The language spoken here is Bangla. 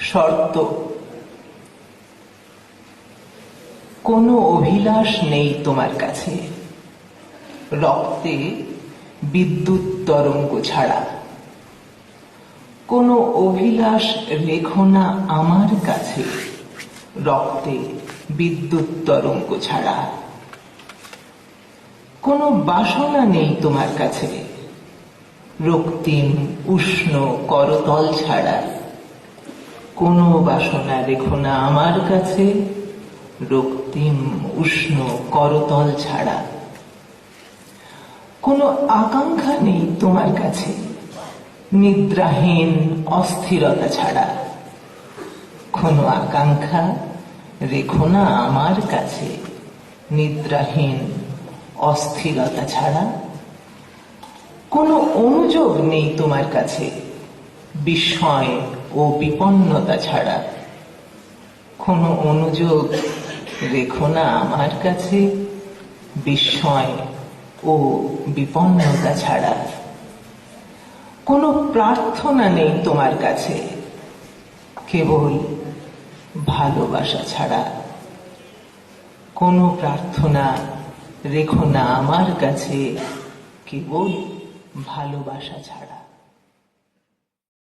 শর্ত। কোনো অভিলাষ নেই তোমার কাছে, রক্তে বিদ্যুৎ তরঙ্গ ছাড়া। কোনো অভিলাষ রেখো না আমার কাছে, রক্তে বিদ্যুৎ তরঙ্গ ছাড়া। কোনো বাসনা নেই তোমার কাছে, রক্তিম উষ্ণ করতল ছাড়া। কোনো বাসনা রেখো না আমার কাছে, রক্তিম উষ্ণ করতল ছাড়া। কোনো আকাঙ্ক্ষা নেই তোমার কাছে, নিদ্রাহীন অস্থিরতা ছাড়া। কোনো আকাঙ্ক্ষা রেখো না আমার কাছে, নিদ্রাহীন অস্থিরতা ছাড়া। কোনো অনুযোগ নেই তোমার কাছে, বিস্ময় ও বিপন্নতা ছাড়া। কোনো অনুযোগ রেখো না আমার কাছে, বিস্ময় ও বিপন্নতা ছাড়া। কোনো প্রার্থনা নেই তোমার কাছে, কেবল ভালোবাসা ছাড়া। কোনো প্রার্থনা রেখো না আমার কাছে, কেবল ভালোবাসা ছাড়া।